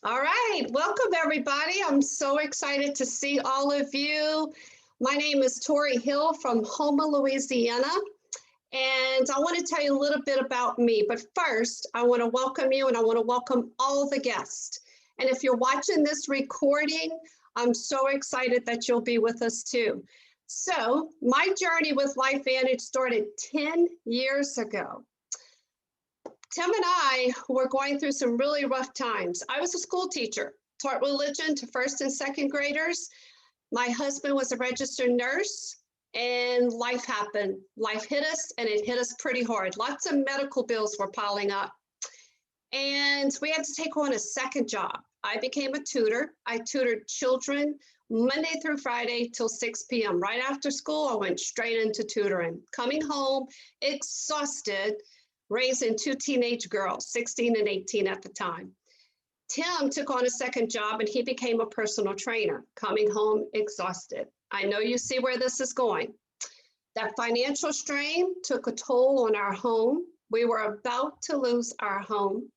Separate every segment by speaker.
Speaker 1: All right, welcome everybody. I'm so excited to see all of you. My name is Tori Hill from Houma, Louisiana, and I want to tell you a little bit about me. But first, I want to welcome you and I want to welcome all the guests. And if you're watching this recording, I'm so excited that you'll be with us too. So, my journey with LifeVantage started 10 years ago. Tim and I were going through some really rough times. I was a school teacher, taught religion to first and second graders. My husband was a registered nurse, and life happened. Life hit us, and it hit us pretty hard. Lots of medical bills were piling up, and we had to take on a second job. I became a tutor. I tutored children Monday through Friday till 6 p.m. Right after school, I went straight into tutoring. Coming home exhausted, raising two teenage girls, 16 and 18 at the time. Tim took on a second job and he became a personal trainer, coming home exhausted. I know you see where this is going. That financial strain took a toll on our home. We were about to lose our home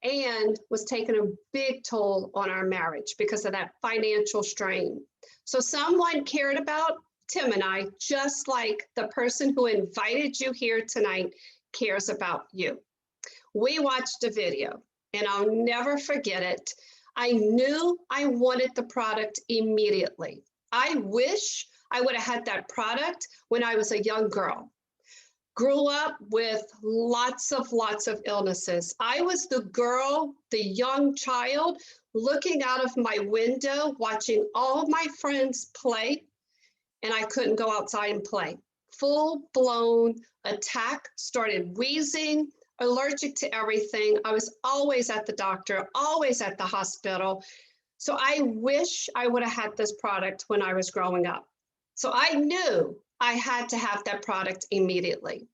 Speaker 1: and was taking a big toll on our marriage because of that financial strain. So someone cared about Tim and I, just like the person who invited you here tonight cares about you. We watched a video and I'll never forget it. I knew I wanted the product immediately. I wish I would have had that product when I was a young girl. Grew up with lots of illnesses. I was the girl, the young child, looking out of my window, watching all of my friends play, and I couldn't go outside and play. Full-blown attack, started wheezing, allergic to everything. I was always at the doctor, always at the hospital. So I wish I would have had this product when I was growing up. So I knew I had to have that product immediately.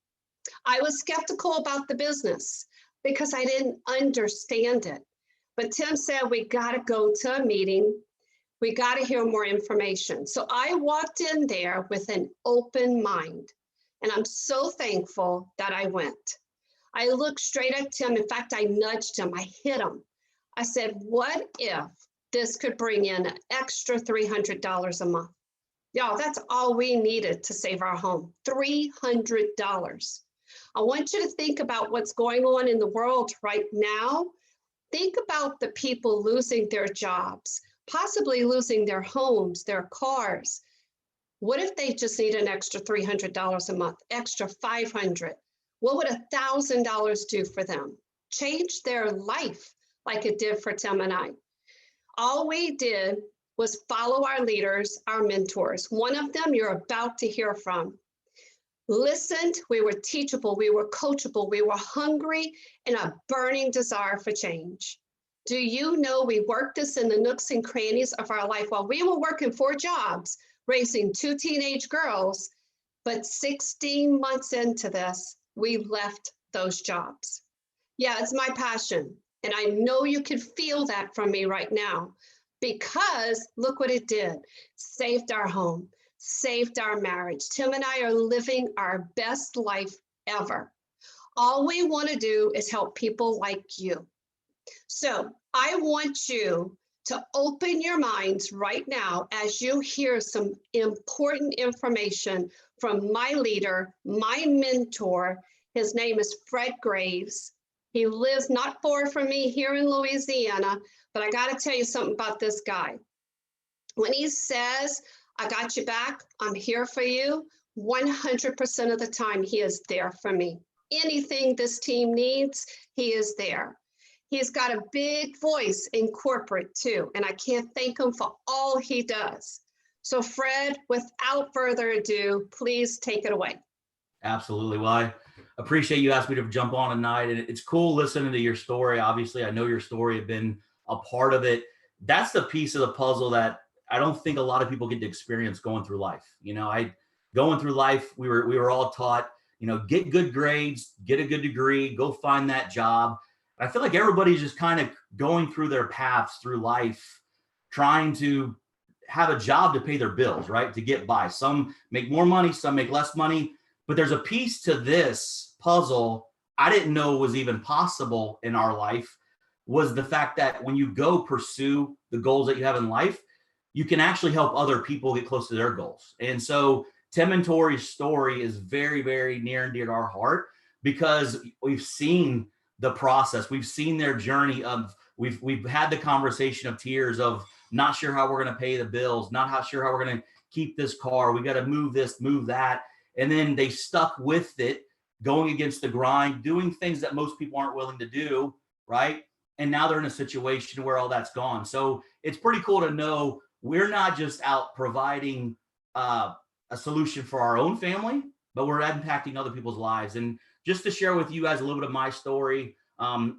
Speaker 1: I was skeptical about the business because I didn't understand it. But Tim said, we got to go to a meeting. We got to hear more information. So I walked in there with an open mind, and I'm so thankful that I went. I looked straight at Tim. In fact, I nudged him. I hit him. I said, what if this could bring in an extra $300 a month? Y'all, that's all we needed to save our home, $300. I want you to think about what's going on in the world right now. Think about the people losing their jobs, possibly losing their homes, their cars. What if they just need an extra $300 a month, extra $500? What would $1,000 do for them? Change their life like it did for Tim and I. All we did was follow our leaders, our mentors. One of them you're about to hear from. Listened, we were teachable, we were coachable, we were hungry, and a burning desire for change. Do you know we worked this in the nooks and crannies of our life while we were working 4 jobs, raising 2 teenage girls, but 16 months into this, we left those jobs. Yeah, it's my passion, and I know you can feel that from me right now because look what it did. Saved our home, saved our marriage. Tim and I are living our best life ever. All we want to do is help people like you. So I want you to open your minds right now as you hear some important information from my leader, my mentor. His name is Fred Graves. He lives not far from me here in Louisiana, but I got to tell you something about this guy. When he says, I got you back, I'm here for you, 100% of the time he is there for me. Anything this team needs, he is there. He's got a big voice in corporate too, and I can't thank him for all he does. So Fred, without further ado, please take it away.
Speaker 2: Absolutely. Well, I appreciate you asked me to jump on tonight, and it's cool listening to your story. Obviously, I know your story. I've been a part of it. That's the piece of the puzzle that I don't think a lot of people get to experience going through life. Going through life, we were all taught, get good grades, get a good degree, go find that job. I feel like everybody's just kind of going through their paths through life, trying to have a job to pay their bills, right? To get by. Some make more money, some make less money. But there's a piece to this puzzle I didn't know was even possible in our life. was the fact that when you go pursue the goals that you have in life, you can actually help other people get close to their goals. And so Tim and Tori's story is very, very near and dear to our heart because we've seen the process. We've seen their journey of, we've had the conversation of tears of not sure how we're going to pay the bills, not sure how we're going to keep this car. We got to move this, move that. And then they stuck with it, going against the grind, doing things that most people aren't willing to do, right? And now they're in a situation where all that's gone. So it's pretty cool to know we're not just out providing a solution for our own family, but we're impacting other people's lives. And just to share with you guys a little bit of my story,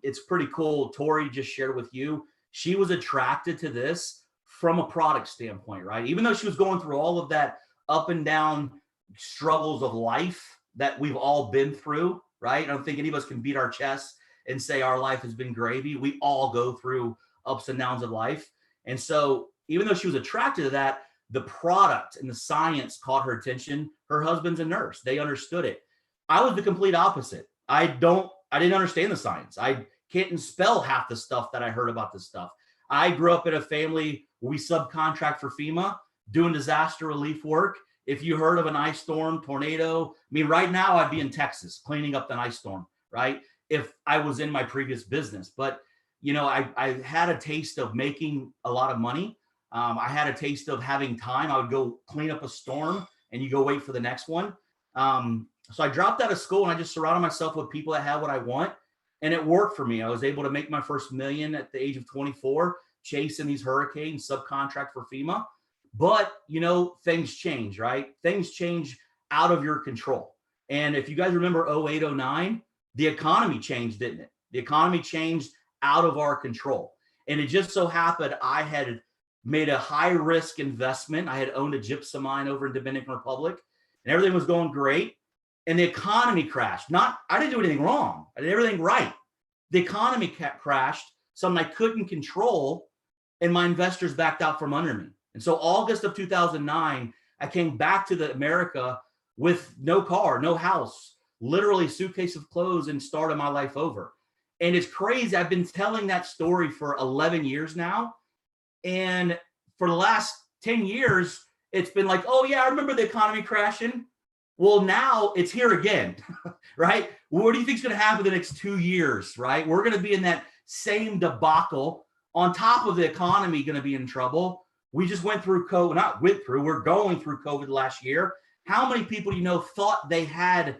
Speaker 2: it's pretty cool. Tori just shared with you, she was attracted to this from a product standpoint, right? Even though she was going through all of that up and down struggles of life that we've all been through, right? I don't think any of us can beat our chests and say our life has been gravy. We all go through ups and downs of life. And so even though she was attracted to that, the product and the science caught her attention. Her husband's a nurse. They understood it. I was the complete opposite. I didn't understand the science. I can't spell half the stuff that I heard about this stuff. I grew up in a family where we subcontract for FEMA doing disaster relief work. If you heard of an ice storm, tornado, I mean, right now I'd be in Texas cleaning up the ice storm, right? If I was in my previous business. But, you know, I had a taste of making a lot of money. I had a taste of having time. I would go clean up a storm and you go wait for the next one. So I dropped out of school and I just surrounded myself with people that had what I want. And it worked for me. I was able to make my first $1 million at the age of 24, chasing these hurricanes, subcontract for FEMA. But, you know, things change, right? Things change out of your control. And if you guys remember 08, 09, the economy changed, didn't it? The economy changed out of our control. And it just so happened I had made a high risk investment. I had owned a gypsum mine over in Dominican Republic and everything was going great. And the economy crashed. I didn't do anything wrong. I did everything right. The economy crashed, something I couldn't control, and my investors backed out from under me. And so August of 2009, I came back to America with no car, no house, literally suitcase of clothes, and started my life over. And it's crazy. I've been telling that story for 11 years now. And for the last 10 years, it's been like, oh yeah, I remember the economy crashing. Well, now it's here again, right? What do you think is going to happen the next 2 years, right? We're going to be in that same debacle. On top of the economy going to be in trouble. We just went through COVID, we're going through COVID last year. How many people do you know thought they had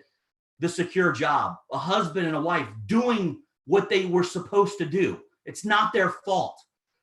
Speaker 2: the secure job, a husband and a wife doing what they were supposed to do? It's not their fault.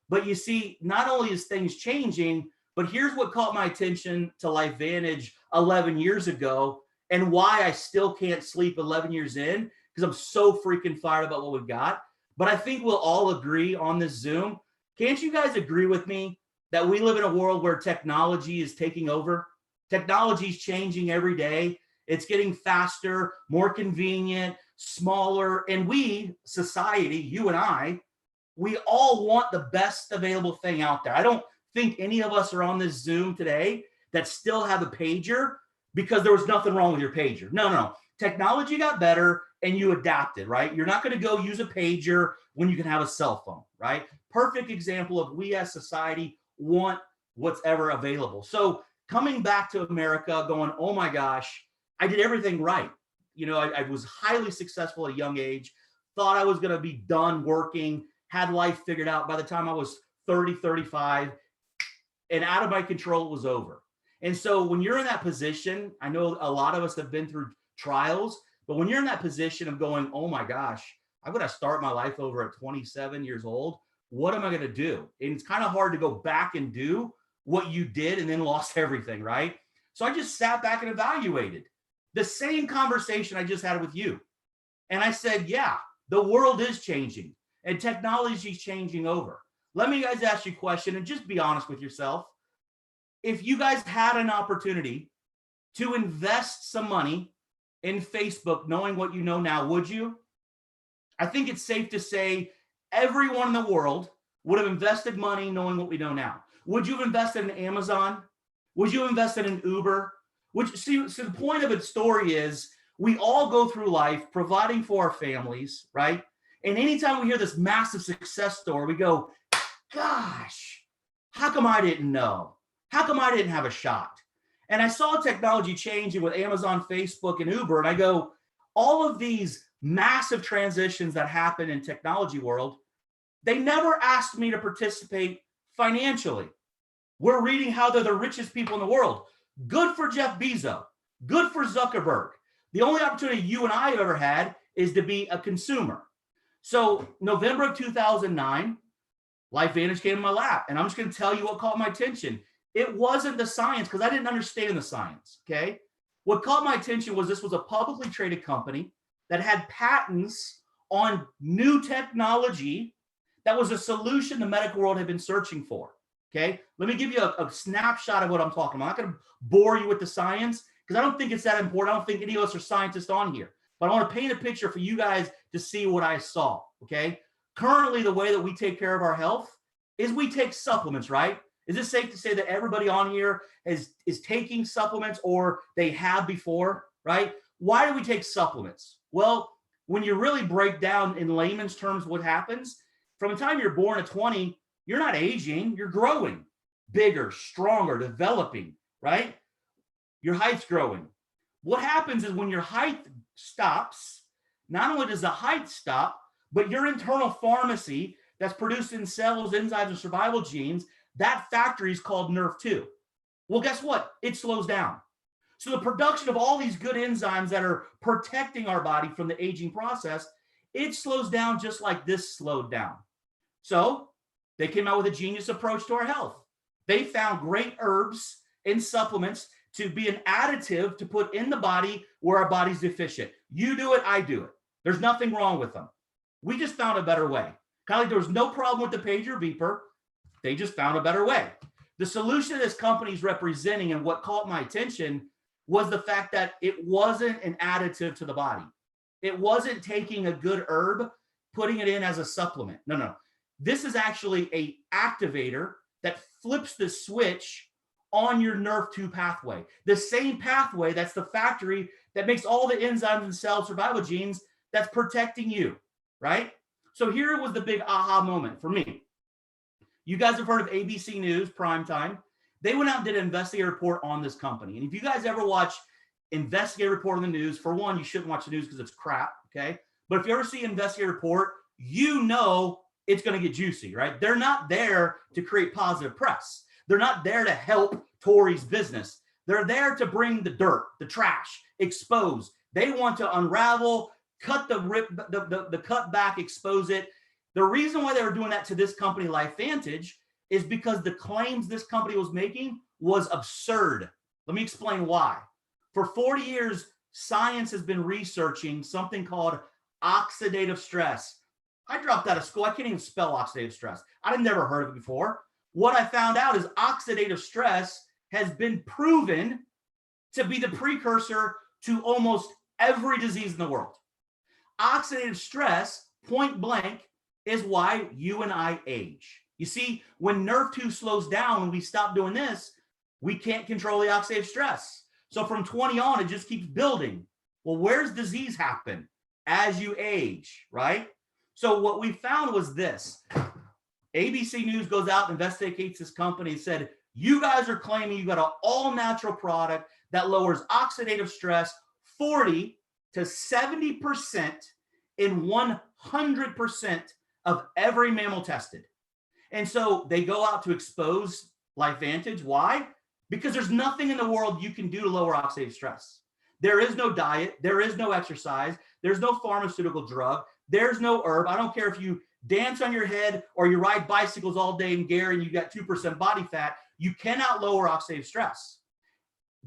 Speaker 2: But you see, not only is things changing, but here's what caught my attention to LifeVantage 11 years ago and why I still can't sleep 11 years in, because I'm so freaking fired about what we've got. But I think we'll all agree on this Zoom. Can't you guys agree with me that we live in a world where technology is taking over? Technology is changing every day. It's getting faster, more convenient, smaller. And we, society, you and I, we all want the best available thing out there. I don't think any of us are on this Zoom today that still have a pager because there was nothing wrong with your pager. No. Technology got better and you adapted, right? You're not going to go use a pager when you can have a cell phone, right? Perfect example of we as society want what's ever available. So coming back to America going, oh my gosh, I did everything right. You know, I was highly successful at a young age, thought I was going to be done working, had life figured out by the time I was 30, 35, and out of my control, it was over. And so when you're in that position, I know a lot of us have been through trials, but when you're in that position of going, oh my gosh, I'm going to start my life over at 27 years old. What am I going to do? And it's kind of hard to go back and do what you did and then lost everything, right? So I just sat back and evaluated the same conversation I just had with you. And I said, yeah, the world is changing and technology is changing over. Let me guys ask you a question and just be honest with yourself. If you guys had an opportunity to invest some money in Facebook, knowing what you know now, would you? I think it's safe to say everyone in the world would have invested money knowing what we know now. Would you have invested in Amazon? Would you have invested in Uber? So the point of its story is we all go through life providing for our families, right? And anytime we hear this massive success story, we go, gosh, how come I didn't know? How come I didn't have a shot? And I saw technology changing with Amazon, Facebook, and Uber. And I go, all of these massive transitions that happen in technology world, they never asked me to participate financially. We're reading how they're the richest people in the world. Good for Jeff Bezos. Good for Zuckerberg. The only opportunity you and I have ever had is to be a consumer. So November of 2009, LifeVantage came in my lap. And I'm just going to tell you what caught my attention. It wasn't the science, because I didn't understand the science, okay? What caught my attention was this was a publicly traded company that had patents on new technology that was a solution the medical world had been searching for, okay? Let me give you a snapshot of what I'm talking about. I'm not going to bore you with the science, because I don't think it's that important. I don't think any of us are scientists on here. But I want to paint a picture for you guys to see what I saw, okay? Currently, the way that we take care of our health is we take supplements, right? Is it safe to say that everybody on here is taking supplements, or they have before, right? Why do we take supplements? Well, when you really break down in layman's terms what happens, from the time you're born at 20, you're not aging, you're growing. Bigger, stronger, developing, right? Your height's growing. What happens is when your height stops, not only does the height stop, but your internal pharmacy that's produced in cells, enzymes, and survival genes, that factory is called NRF2. Well, guess what? It slows down. So the production of all these good enzymes that are protecting our body from the aging process, it slows down just like this slowed down. So they came out with a genius approach to our health. They found great herbs and supplements to be an additive to put in the body where our body's deficient. You do it, I do it. There's nothing wrong with them. We just found a better way. Kind of like there was no problem with the pager beeper. They just found a better way. The solution this company is representing, and what caught my attention, was the fact that it wasn't an additive to the body. It wasn't taking a good herb, putting it in as a supplement. No. This is actually a activator that flips the switch on your NRF2 pathway. The same pathway that's the factory that makes all the enzymes and cell survival genes that's protecting you, right? So here was the big aha moment for me. You guys have heard of ABC News Primetime. They went out and did an investigative report on this company. And if you guys ever watch investigative report on the news, for one, you shouldn't watch the news because it's crap, okay? But if you ever see an investigative report, you know it's going to get juicy, right? They're not there to create positive press. They're not there to help Tory's business. They're there to bring the dirt, the trash, expose. They want to unravel, cut the cut back, expose it. The reason why they were doing that to this company, LifeVantage, is because the claims this company was making was absurd. Let me explain why. For 40 years, science has been researching something called oxidative stress. I dropped out of school. I can't even spell oxidative stress. I'd never heard of it before. What I found out is oxidative stress has been proven to be the precursor to almost every disease in the world. Oxidative stress, point blank, is why you and I age. You see, when NRF2 slows down, when we stop doing this, we can't control the oxidative stress. So from 20 on, it just keeps building. Well, where's disease happen? As you age, right? So what we found was this. ABC News goes out and investigates this company and said, you guys are claiming you got an all-natural product that lowers oxidative stress 40 to 70% in 100% of every mammal tested. And so they go out to expose LifeVantage. Why? Because there's nothing in the world you can do to lower oxidative stress. There is no diet. There is no exercise. There's no pharmaceutical drug. There's no herb. I don't care if you dance on your head or you ride bicycles all day in Gary and you got 2% body fat. You cannot lower oxidative stress.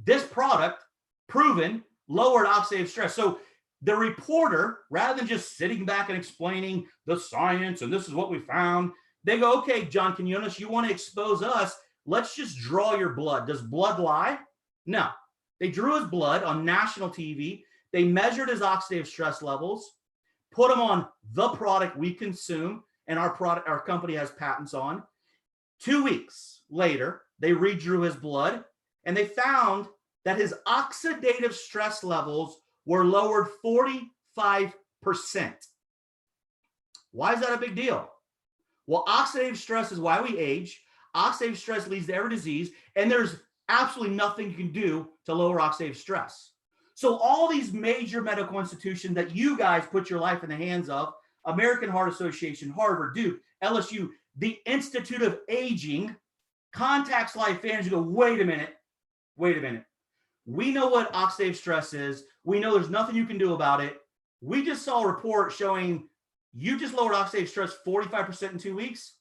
Speaker 2: This product, proven, lowered oxidative stress. So the reporter, rather than just sitting back and explaining the science and this is what we found, they go, okay, John Quinones, you want to expose us? Let's just draw your blood. Does blood lie? No. They drew his blood on national TV. They measured his oxidative stress levels, put them on the product we consume, and our company has patents on. 2 weeks later, they redrew his blood, and they found that his oxidative stress levels were lowered 45%. Why is that a big deal? Well, oxidative stress is why we age. Oxidative stress leads to every disease, and there's absolutely nothing you can do to lower oxidative stress. So all these major medical institutions that you guys put your life in the hands of, American Heart Association, Harvard, Duke, LSU, the Institute of Aging, contacts LifeVantage, you go, wait a minute. We know what oxidative stress is. We know there's nothing you can do about it. We just saw a report showing you just lowered oxidative stress 45% in 2 weeks.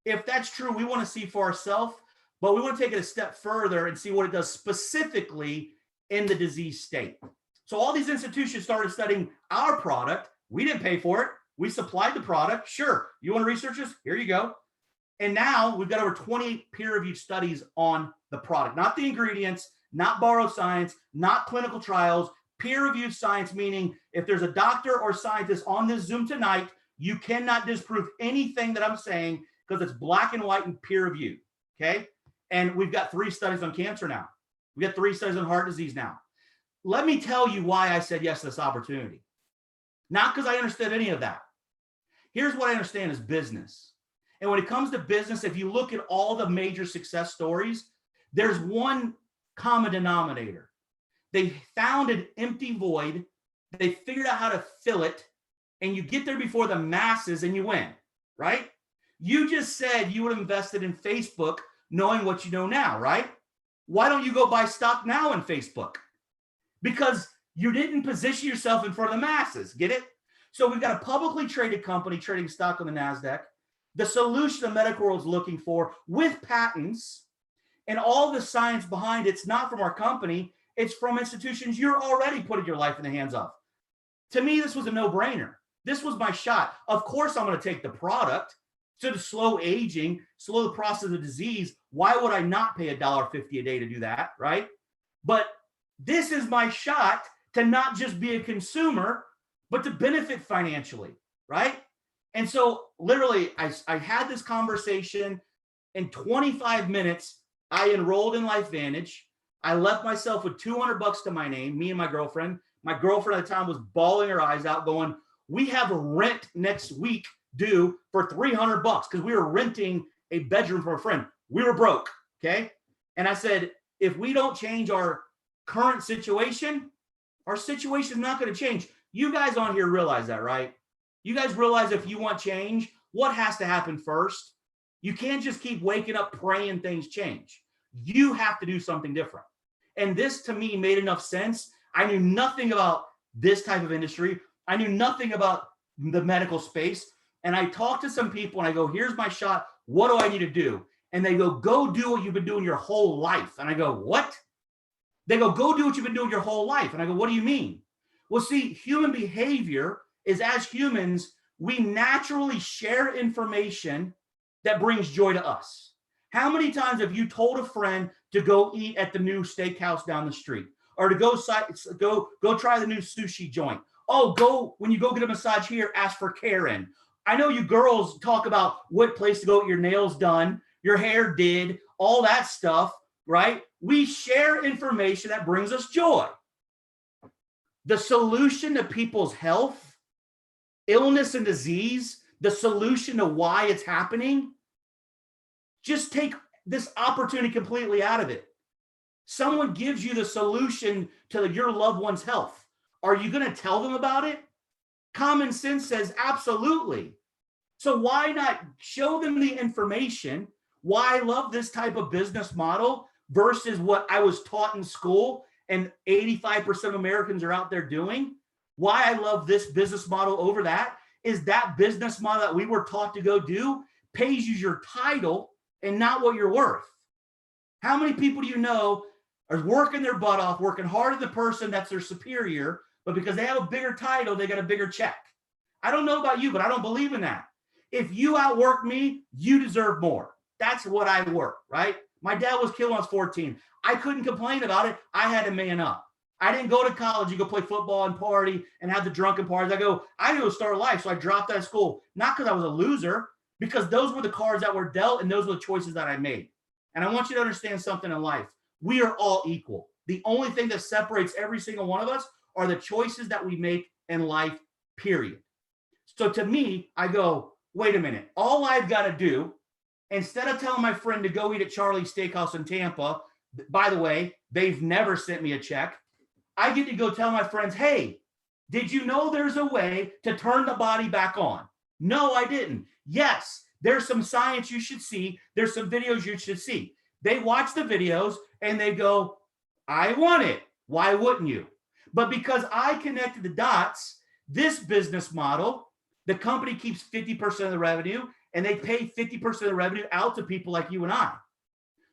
Speaker 2: If that's true, we want to see for ourselves, but we want to take it a step further and see what it does specifically in the disease state. So all these institutions started studying our product. We didn't pay for it. We supplied the product. Sure, you want to research this? Here you go. And now we've got over 20 peer-reviewed studies on the product, not the ingredients, not borrowed science, not clinical trials, peer-reviewed science, meaning if there's a doctor or scientist on this Zoom tonight, you cannot disprove anything that I'm saying because it's black and white and peer-reviewed, okay? And we've got 3 studies on cancer now. We got 3 studies on heart disease now. Let me tell you why I said yes to this opportunity. Not because I understood any of that. Here's what I understand is business. And when it comes to business, if you look at all the major success stories, there's one common denominator. They found an empty void, they figured out how to fill it, and you get there before the masses and you win, right? You just said you would have invested in Facebook knowing what you know now, right? Why don't you go buy stock now in Facebook? Because you didn't position yourself in front of the masses, get it? So we've got a publicly traded company trading stock on the NASDAQ. The solution the medical world is looking for with patents and all the science behind it's not from our company, it's from institutions you're already putting your life in the hands of. To me, this was a no-brainer. This was my shot. Of course, I'm going to take the product to slow aging, slow the process of disease. Why would I not pay $1.50 a day to do that, right? But this is my shot to not just be a consumer, but to benefit financially, right? And so literally, I had this conversation. In 25 minutes, I enrolled in LifeVantage. I left myself with $200 to my name, me and my girlfriend. My girlfriend at the time was bawling her eyes out going, we have a rent next week due for $300 because we were renting a bedroom for a friend. We were broke, okay? And I said, if we don't change our current situation, our situation is not going to change. You guys on here realize that, right? You guys realize if you want change, what has to happen first? You can't just keep waking up praying things change. You have to do something different. And this to me made enough sense. I knew nothing about this type of industry. I knew nothing about the medical space. And I talked to some people and I go, here's my shot. What do I need to do? And they go do what you've been doing your whole life. And I go, what? They go do what you've been doing your whole life. And I go, what do you mean? Well, see, human behavior is as humans, we naturally share information that brings joy to us. How many times have you told a friend to go eat at the new steakhouse down the street or to go try the new sushi joint? Oh, when you go get a massage here, ask for Karen. I know you girls talk about what place to go get your nails done, your hair did, all that stuff, right? We share information that brings us joy. The solution to people's health, illness and disease, the solution to why it's happening, just take this opportunity completely out of it. Someone gives you the solution to your loved one's health. Are you going to tell them about it? Common sense says absolutely. So why not show them the information, why I love this type of business model versus what I was taught in school and 85% of Americans are out there doing? Why I love this business model over that is that business model that we were taught to go do pays you your title and not what you're worth. How many people do you know are working their butt off, working harder than the person that's their superior, but because they have a bigger title, they got a bigger check? I don't know about you, but I don't believe in that. If you outwork me, you deserve more. That's what I work, right? My dad was killed when I was 14. I couldn't complain about it. I had to man up. I didn't go to college. You go play football and party and have the drunken parties. I go start life. So I dropped out of school, not because I was a loser, because those were the cards that were dealt and those were the choices that I made. And I want you to understand something in life. We are all equal. The only thing that separates every single one of us are the choices that we make in life, period. So to me, I go, wait a minute. All I've got to do, instead of telling my friend to go eat at Charlie's Steakhouse in Tampa, by the way, they've never sent me a check. I get to go tell my friends, hey, did you know there's a way to turn the body back on? No, I didn't. Yes, there's some science you should see. There's some videos you should see. They watch the videos and they go, I want it. Why wouldn't you? But because I connected the dots, this business model, the company keeps 50% of the revenue and they pay 50% of the revenue out to people like you and I.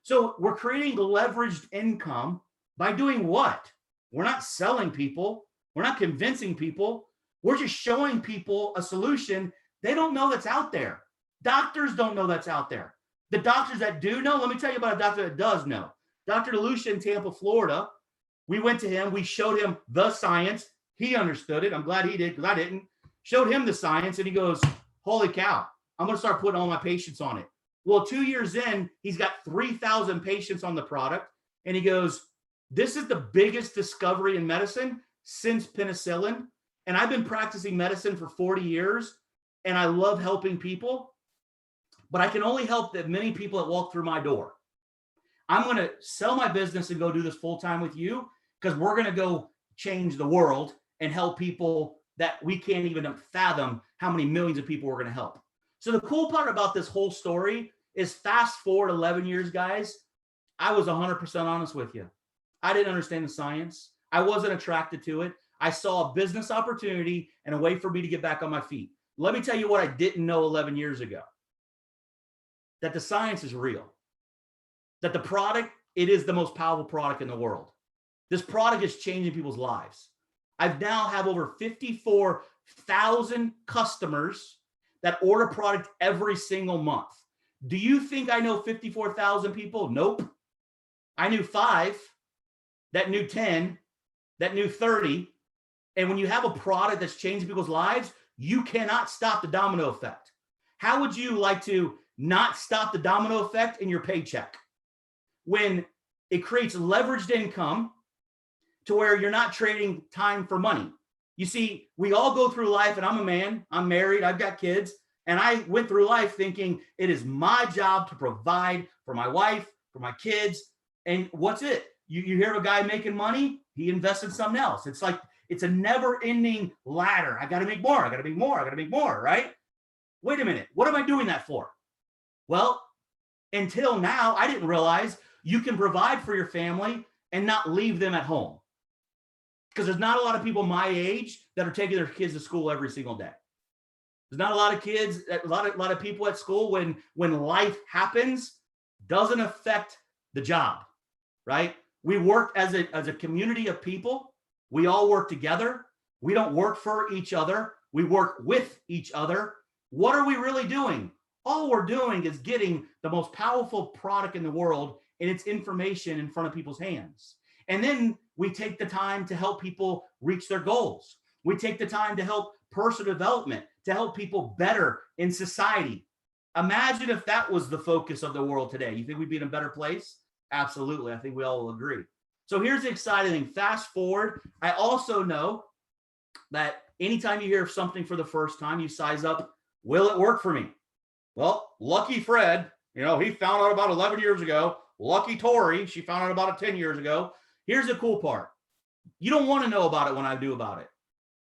Speaker 2: So we're creating leveraged income by doing what? We're not selling people. We're not convincing people. We're just showing people a solution they don't know that's out there. Doctors don't know that's out there. The doctors that do know, let me tell you about a doctor that does know. Dr. DeLucia in Tampa, Florida. We went to him. We showed him the science. He understood it. I'm glad he did because I didn't. Showed him the science and he goes, holy cow, I'm going to start putting all my patients on it. Well, 2 years in, he's got 3,000 patients on the product. And he goes, this is the biggest discovery in medicine since penicillin. And I've been practicing medicine for 40 years and I love helping people, but I can only help that many people that walk through my door. I'm going to sell my business and go do this full time with you because we're going to go change the world and help people that we can't even fathom how many millions of people we're going to help. So the cool part about this whole story is fast forward 11 years, guys, I was 100% honest with you. I didn't understand the science. I wasn't attracted to it. I saw a business opportunity and a way for me to get back on my feet. Let me tell you what I didn't know 11 years ago. That the science is real. That the product, it is the most powerful product in the world. This product is changing people's lives. I've now have over 54,000 customers that order product every single month. Do you think I know 54,000 people? Nope. I knew 5, that knew 10, that knew 30. And when you have a product that's changing people's lives, you cannot stop the domino effect. How would you like to not stop the domino effect in your paycheck? When it creates leveraged income to where you're not trading time for money. You see, we all go through life, and I'm a man, I'm married, I've got kids, and I went through life thinking it is my job to provide for my wife, for my kids, and what's it? You hear of a guy making money, he invests in something else. It's like, it's a never-ending ladder. I got to make more, I got to make more, I got to make more, right? Wait a minute, what am I doing that for? Well, until now, I didn't realize you can provide for your family and not leave them at home. Because there's not a lot of people my age that are taking their kids to school every single day. There's not a lot of kids, a lot of people at school when life happens, doesn't affect the job, right? We work as a community of people. We all work together. We don't work for each other. We work with each other. What are we really doing? All we're doing is getting the most powerful product in the world and its information in front of people's hands. And then we take the time to help people reach their goals. We take the time to help personal development, to help people better in society. Imagine if that was the focus of the world today. You think we'd be in a better place? Absolutely. I think we all will agree. So here's the exciting thing. Fast forward. I also know that anytime you hear of something for the first time, you size up, will it work for me? Well, lucky Fred, he found out about 11 years ago. Lucky Tori, she found out about it 10 years ago. Here's the cool part. You don't want to know about it when I do about it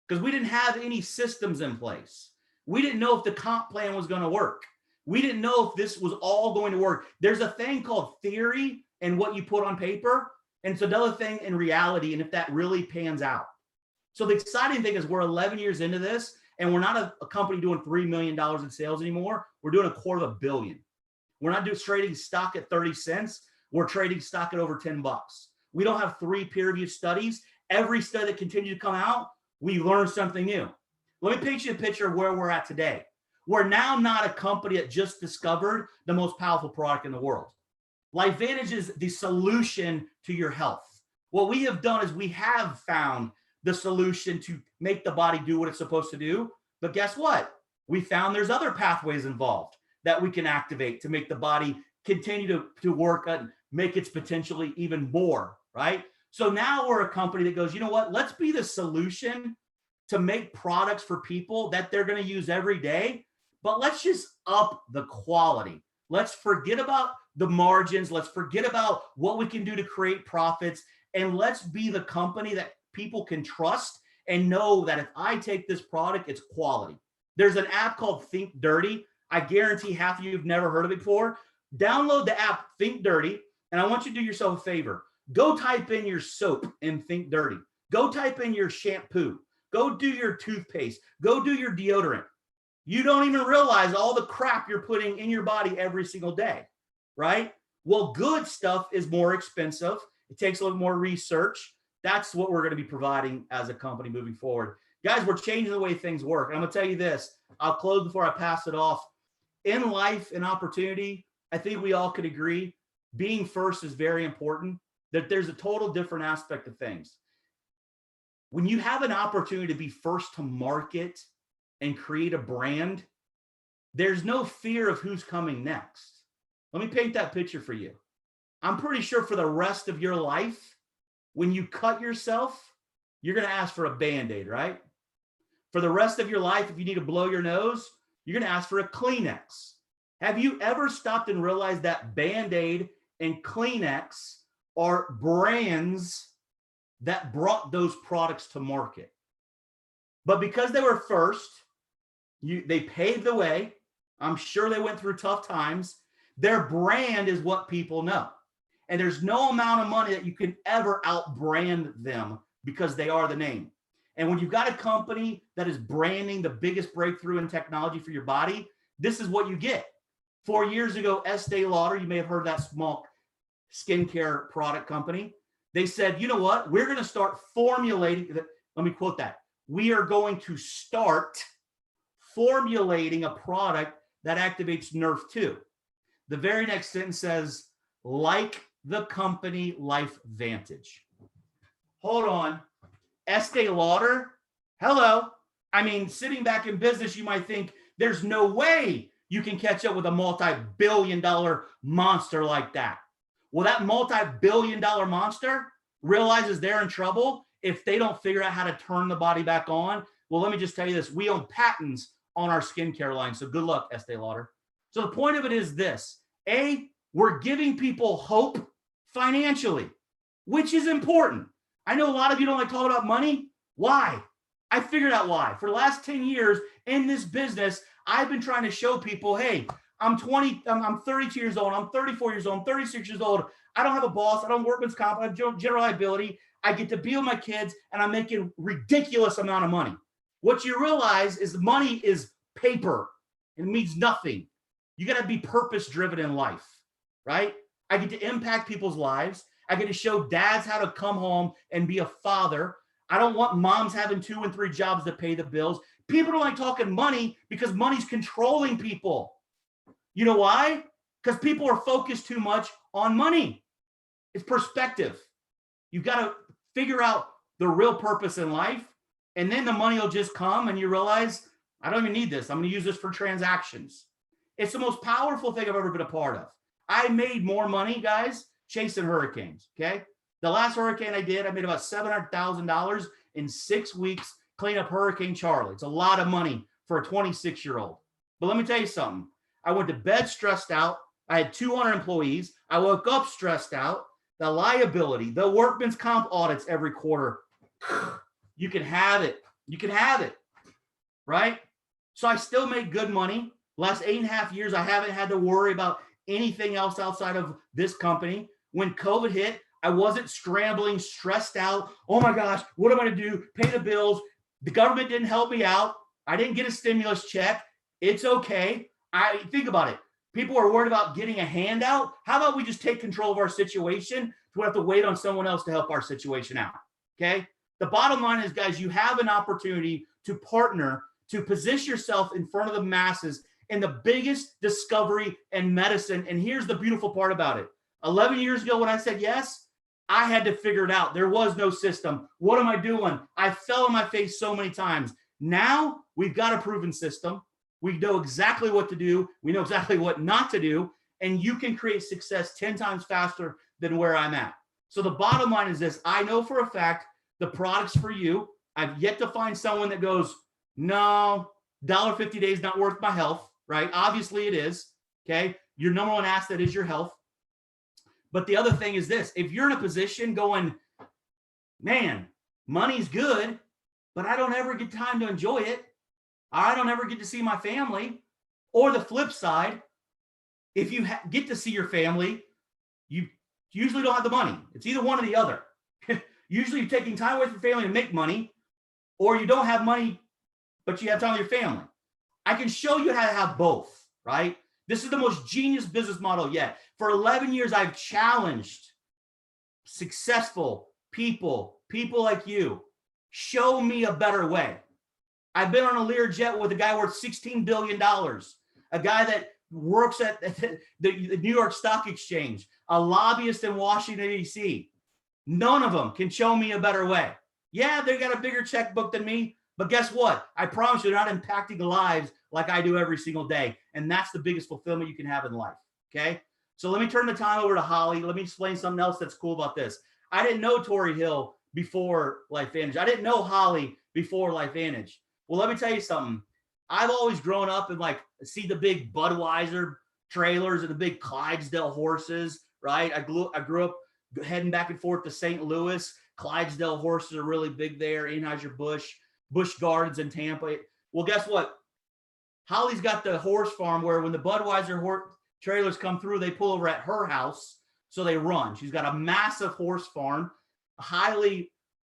Speaker 2: because we didn't have any systems in place. We didn't know if the comp plan was going to work. We didn't know if this was all going to work. There's a thing called theory and what you put on paper. And it's another thing in reality, and if that really pans out. So the exciting thing is we're 11 years into this, and we're not a company doing $3 million in sales anymore. We're doing $250 million. We're not trading stock at 30 cents. We're trading stock at over $10. We don't have 3 peer-reviewed studies. Every study that continues to come out, we learn something new. Let me paint you a picture of where we're at today. We're now not a company that just discovered the most powerful product in the world. LifeVantage is the solution to your health. What we have done is we have found the solution to make the body do what it's supposed to do. But guess what? We found there's other pathways involved that we can activate to make the body continue to work and make its potentially even more, right? So now we're a company that goes, you know what? Let's be the solution to make products for people that they're going to use every day, but let's just up the quality. Let's forget about the margins. Let's forget about what we can do to create profits. And let's be the company that people can trust and know that if I take this product, it's quality. There's an app called Think Dirty. I guarantee half of you have never heard of it before. Download the app Think Dirty, and I want you to do yourself a favor. Go type in your soap and Think Dirty. Go type in your shampoo. Go do your toothpaste. Go do your deodorant. You don't even realize all the crap you're putting in your body every single day, right? Well, good stuff is more expensive. It takes a little more research. That's what we're going to be providing as a company moving forward. Guys, we're changing the way things work. And I'm going to tell you this. I'll close before I pass it off. In life and opportunity, I think we all could agree being first is very important, that there's a total different aspect of things. When you have an opportunity to be first to market and create a brand, there's no fear of who's coming next. Let me paint that picture for you. I'm pretty sure for the rest of your life, when you cut yourself, you're going to ask for a Band-Aid, right? For the rest of your life, if you need to blow your nose, you're going to ask for a Kleenex. Have you ever stopped and realized that Band-Aid and Kleenex are brands that brought those products to market? But because they were first, they paved the way. I'm sure they went through tough times. Their brand is what people know. And there's no amount of money that you can ever outbrand them because they are the name. And when you've got a company that is branding the biggest breakthrough in technology for your body, this is what you get. 4 years ago, Estee Lauder, you may have heard of that small skincare product company. They said, you know what? We're going to start formulating. Let me quote that. We are going to start formulating a product that activates Nrf2. The very next sentence says, like the company LifeVantage. Hold on. Estee Lauder? Hello. I mean, sitting back in business, you might think there's no way you can catch up with a multi-billion-dollar monster like that. Well, that multi-billion-dollar monster realizes they're in trouble if they don't figure out how to turn the body back on. Well, let me just tell you this. We own patents on our skincare line. So good luck, Estee Lauder. So the point of it is this. A, we're giving people hope financially, which is important. I know a lot of you don't like talking about money. Why? I figured out why. For the last 10 years in this business, I've been trying to show people, hey, I'm 32 years old. I'm 34 years old. I'm 36 years old. I don't have a boss. I don't work with comp. I have general liability. I get to be with my kids and I'm making ridiculous amount of money. What you realize is money is paper. It means nothing. You got to be purpose driven in life, right? I get to impact people's lives. I get to show dads how to come home and be a father. I don't want moms having 2 and 3 jobs to pay the bills. People don't like talking money because money's controlling people. You know why? Because people are focused too much on money. It's perspective. You've got to figure out the real purpose in life, and then the money will just come and you realize, I don't even need this. I'm going to use this for transactions. It's the most powerful thing I've ever been a part of. I made more money, guys, chasing hurricanes, okay? The last hurricane I did, I made about $700,000 in 6 weeks cleaning up Hurricane Charlie. It's a lot of money for a 26-year-old. But let me tell you something. I went to bed stressed out. I had 200 employees. I woke up stressed out. The liability, the workman's comp audits every quarter. You can have it. You can have it, right? So I still make good money. Last 8.5 years, I haven't had to worry about anything else outside of this company. When COVID hit, I wasn't scrambling, stressed out. Oh my gosh, what am I going to do? Pay the bills. The government didn't help me out. I didn't get a stimulus check. It's okay. Think about it. People are worried about getting a handout. How about we just take control of our situation? We have to wait on someone else to help our situation out. Okay. The bottom line is, guys, you have an opportunity to partner, to position yourself in front of the masses in the biggest discovery in medicine. And here's the beautiful part about it. 11 years ago, when I said yes, I had to figure it out. There was no system. What am I doing? I fell on my face so many times. Now we've got a proven system. We know exactly what to do. We know exactly what not to do. And you can create success 10 times faster than where I'm at. So the bottom line is this. I know for a fact the product's for you. I've yet to find someone that goes, no, $1.50 a day is not worth my health, right? Obviously it is. Okay. Your number one asset is your health. But the other thing is this: if you're in a position going, man, money's good, but I don't ever get time to enjoy it, I don't ever get to see my family. Or the flip side, if you get to see your family, you usually don't have the money. It's either one or the other. Usually you're taking time away from family to make money, or you don't have money, but you have time with your family. I can show you how to have both, right? This is the most genius business model yet. For 11 years, I've challenged successful people like you. Show me a better way. I've been on a Learjet with a guy worth $16 billion, a guy that works at the New York Stock Exchange, a lobbyist in Washington, D.C. None of them can show me a better way. Yeah, they got a bigger checkbook than me, but guess what? I promise you, they're not impacting lives like I do every single day. And that's the biggest fulfillment you can have in life. Okay. So let me turn the time over to Holly. Let me explain something else that's cool about this. I didn't know Tori Hill before LifeVantage. I didn't know Holly before LifeVantage. Well, let me tell you something. I've always grown up and see the big Budweiser trailers and the big Clydesdale horses, right? I grew up heading back and forth to St. Louis. Clydesdale horses are really big there. Anheuser-Busch, Busch Gardens in Tampa. Well, guess what? Holly's got the horse farm where when the Budweiser trailers come through, they pull over at her house. So they run. She's got a massive horse farm, highly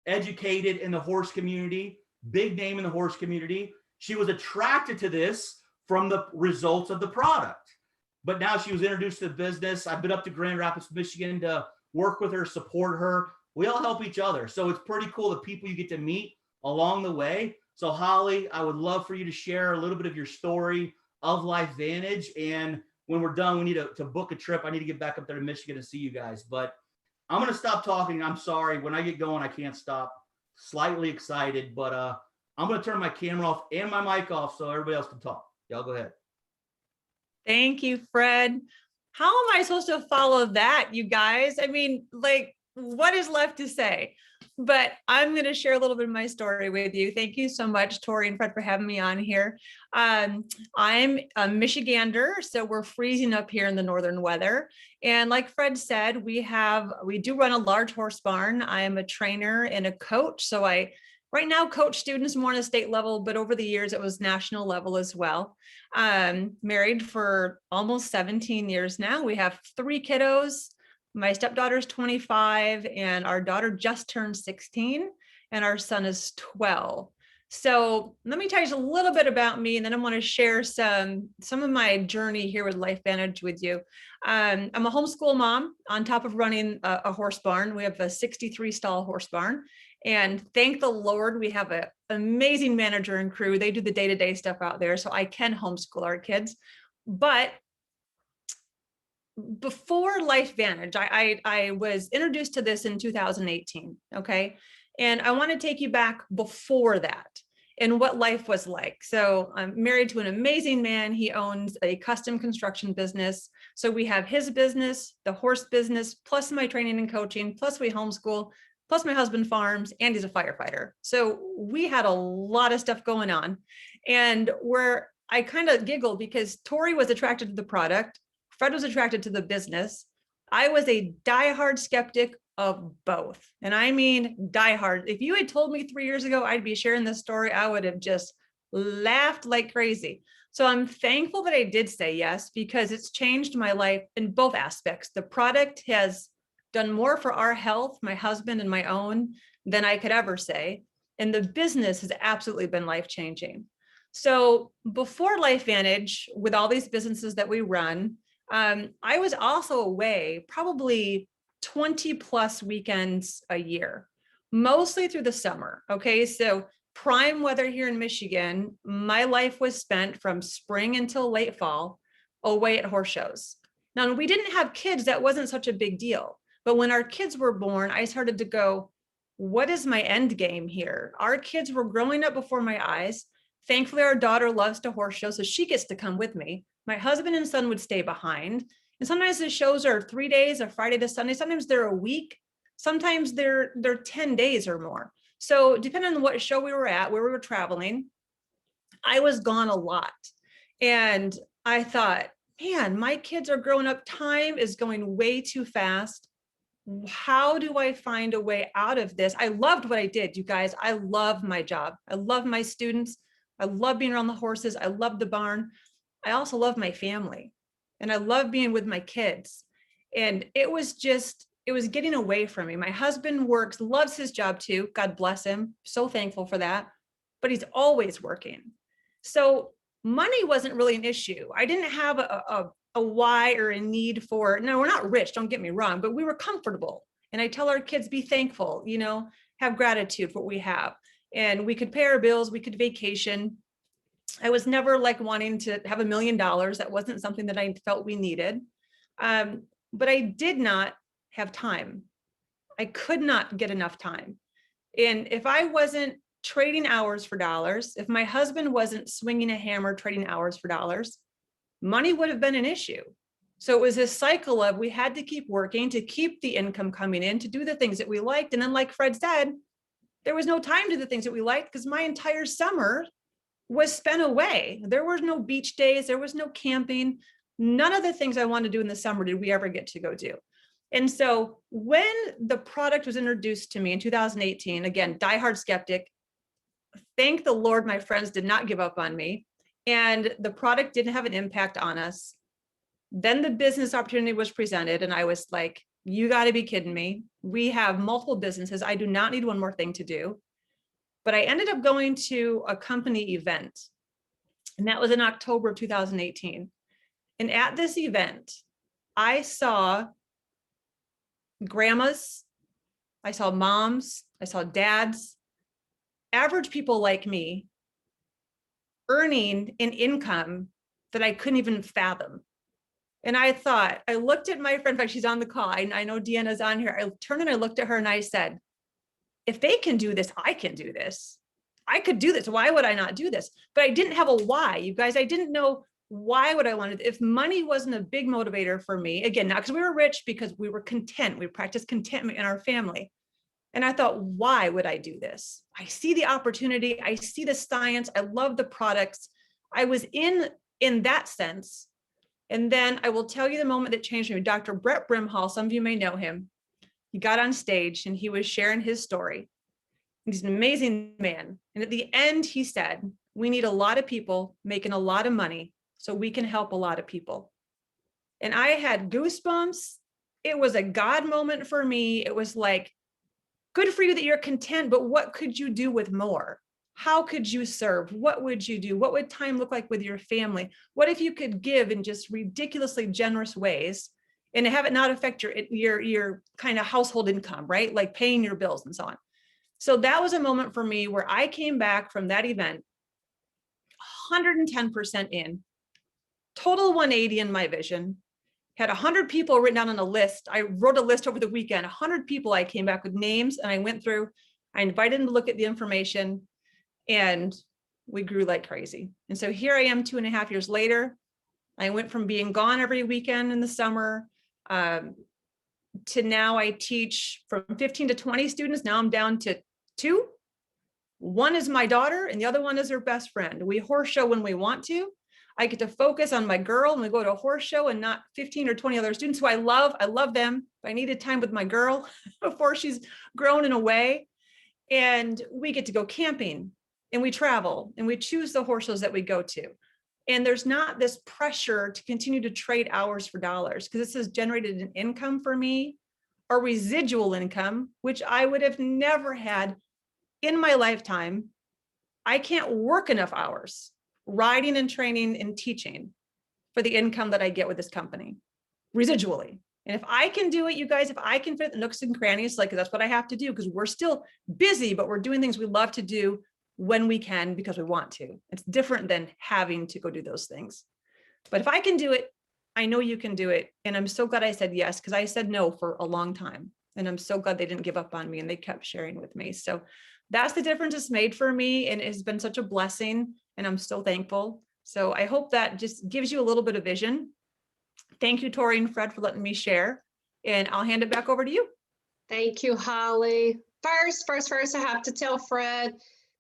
Speaker 2: educated in the horse community, big name in the horse community. She was attracted to this from the results of the product. But now she was introduced to the business. I've been up to Grand Rapids, Michigan to work with her, support her. We all help each other. So it's pretty cool the people you get to meet along the way. So Holly, I would love for you to share a little bit of your story of LifeVantage. And when we're done, we need to book a trip. I need to get back up there to Michigan to see you guys. But I'm going to stop talking. I'm sorry. When I get going, I can't stop. Slightly excited, but I'm going to turn my camera off and my mic off so everybody else can talk. Y'all go ahead.
Speaker 3: Thank you, Fred. How am I supposed to follow that, you guys? I mean, what is left to say? But I'm going to share a little bit of my story with you. Thank you so much, Tori and Fred, for having me on here. I'm a Michigander, so we're freezing up here in the northern weather. And like Fred said, we do run a large horse barn. I am a trainer and a coach. So I right now coach students more on a state level, but over the years it was national level as well. Married for almost 17 years now. We have 3 kiddos. My stepdaughter's 25 and our daughter just turned 16 and our son is 12. So let me tell you a little bit about me, and then I want to share some of my journey here with LifeVantage with you. I'm a homeschool mom on top of running a horse barn. We have a 63 stall horse barn, and thank the Lord we have an amazing manager and crew. They do the day-to-day stuff out there, so I can homeschool our kids. But before LifeVantage, I was introduced to this in 2018, okay? And I want to take you back before that and what life was like. So I'm married to an amazing man. He owns a custom construction business. So we have his business, the horse business, plus my training and coaching, plus we homeschool, plus my husband farms, and he's a firefighter. So we had a lot of stuff going on. And where I kind of giggle because Tori was attracted to the product, Fred was attracted to the business. I was a diehard skeptic of both. And I mean, diehard. If you had told me 3 years ago, I'd be sharing this story, I would have just laughed like crazy. So I'm thankful that I did say yes, because it's changed my life in both aspects. The product has done more for our health, my husband and my own, than I could ever say. And the business has absolutely been life-changing. So before LifeVantage, with all these businesses that we run, I was also away probably 20 plus weekends a year, mostly through the summer. Okay. So prime weather here in Michigan, my life was spent from spring until late fall away at horse shows. Now, we didn't have kids. That wasn't such a big deal. But when our kids were born, I started to go, what is my end game here? Our kids were growing up before my eyes. Thankfully, our daughter loves to horse show, so she gets to come with me. My husband and son would stay behind. And sometimes the shows are 3 days, a Friday to Sunday. Sometimes they're a week. Sometimes they're 10 days or more. So depending on what show we were at, where we were traveling, I was gone a lot. And I thought, man, my kids are growing up. Time is going way too fast. How do I find a way out of this? I loved what I did, you guys. I love my job. I love my students. I love being around the horses. I love the barn. I also love my family, and I love being with my kids. And it was getting away from me. My husband works, loves his job too. God bless him. So thankful for that. But he's always working. So money wasn't really an issue. I didn't have a why or a need for, no, we're not rich, don't get me wrong, but we were comfortable. And I tell our kids, be thankful, have gratitude for what we have. And we could pay our bills, we could vacation. I was never like wanting to have $1 million. That wasn't something that I felt we needed. But I did not have time. I could not get enough time. And if I wasn't trading hours for dollars, if my husband wasn't swinging a hammer, trading hours for dollars, money would have been an issue. So it was this cycle of we had to keep working to keep the income coming in, to do the things that we liked. And then like Fred said, there was no time to do the things that we liked because my entire summer was spent away. There were no beach days. There was no camping. None of the things I wanted to do in the summer did we ever get to go do. And so when the product was introduced to me in 2018, again, diehard skeptic, thank the Lord, my friends did not give up on me, and the product didn't have an impact on us. Then the business opportunity was presented, and I was like, you got to be kidding me. We have multiple businesses. I do not need one more thing to do. But I ended up going to a company event, and that was in October of 2018. And at this event, I saw grandmas, I saw moms, I saw dads, average people like me earning an income that I couldn't even fathom. And I thought, I looked at my friend, in fact, she's on the call. I know Deanna's on here. I turned and I looked at her and I said, if they can do this, I can do this. I could do this. Why would I not do this? But I didn't have a why, you guys. I didn't know why would I want to. If money wasn't a big motivator for me, again, not because we were rich, because we were content. We practiced contentment in our family. And I thought, why would I do this? I see the opportunity. I see the science. I love the products. I was in that sense. And then I will tell you the moment that changed me. Dr. Brett Brimhall, some of you may know him. He got on stage and he was sharing his story. He's an amazing man. And at the end, he said, we need a lot of people making a lot of money so we can help a lot of people. And I had goosebumps. It was a God moment for me. It was like, good for you that you're content, but what could you do with more? How could you serve? What would you do? What would time look like with your family? What if you could give in just ridiculously generous ways and have it not affect your kind of household income, right? Like paying your bills and so on. So that was a moment for me where I came back from that event 110% in, total 180 in my vision. Had 100 people written down on a list. I wrote a list over the weekend, 100 people. I came back with names and I went through, I invited them to look at the information, and we grew like crazy. And so here I am 2.5 years later. I went from being gone every weekend in the summer to now I teach from 15 to 20 students. Now I'm down to 2. One is my daughter and the other one is her best friend. We horse show when we want to. I get to focus on my girl and we go to a horse show and not 15 or 20 other students who I love. I love them. But I needed time with my girl before she's grown and away. And we get to go camping and we travel and we choose the horse shows that we go to. And there's not this pressure to continue to trade hours for dollars, because this has generated an income for me, or residual income, which I would have never had in my lifetime. I can't work enough hours riding and training and teaching for the income that I get with this company residually. And if I can do it, you guys, if I can fit the nooks and crannies, like that's what I have to do, because we're still busy, but we're doing things we love to do when we can because we want to. It's different than having to go do those things. But if I can do it, I know you can do it. And I'm so glad I said yes, because I said no for a long time. And I'm so glad they didn't give up on me and they kept sharing with me. So that's the difference it's made for me. And it's been such a blessing. And I'm so thankful. So I hope that just gives you a little bit of vision. Thank you, Tori and Fred, for letting me share. And I'll hand it back over to you.
Speaker 1: Thank you, Holly. First, I have to tell Fred,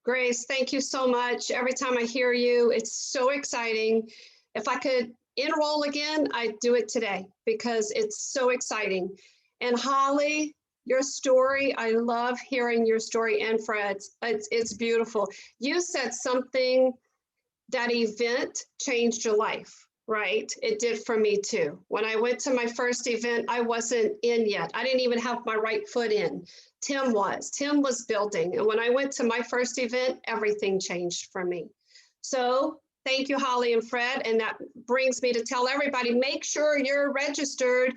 Speaker 1: Grace, thank you so much. Every time I hear you, it's so exciting. If I could enroll again, I'd do it today because it's so exciting. And Holly, your story, I love hearing your story, and Fred's. It's beautiful. You said something, that event changed your life, right? It did for me too. When I went to my first event, I wasn't in yet. I didn't even have my right foot in. Tim was building. And when I went to my first event, everything changed for me. So thank you, Holly and Fred. And that brings me to tell everybody, make sure you're registered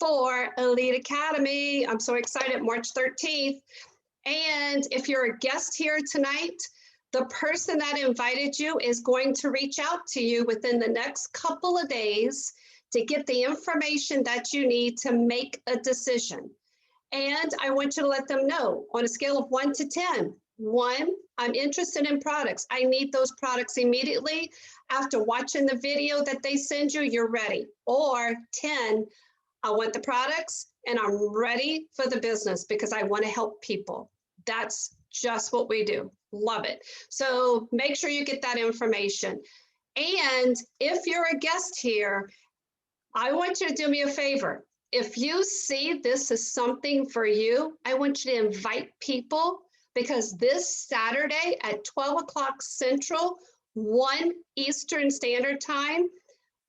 Speaker 1: for Elite Academy. I'm so excited, March 13th. And if you're a guest here tonight, the person that invited you is going to reach out to you within the next couple of days to get the information that you need to make a decision. And I want you to let them know on a scale of 1 to 10. 1, I'm interested in products. I need those products immediately. After watching the video that they send you, you're ready. Or 10, I want the products and I'm ready for the business because I want to help people. That's just what we do. Love it. So make sure you get that information. And if you're a guest here, I want you to do me a favor. If you see this is something for you, I want you to invite people, because this Saturday at 12 o'clock Central, 1 Eastern Standard Time,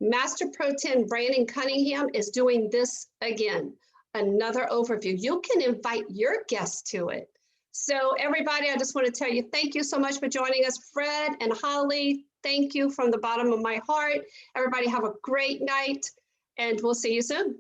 Speaker 1: Master Pro 10 Brandon Cunningham is doing this again, another overview. You can invite your guests to it. So everybody, I just want to tell you, thank you so much for joining us. Fred and Holly, thank you from the bottom of my heart. Everybody have a great night, and we'll see you soon.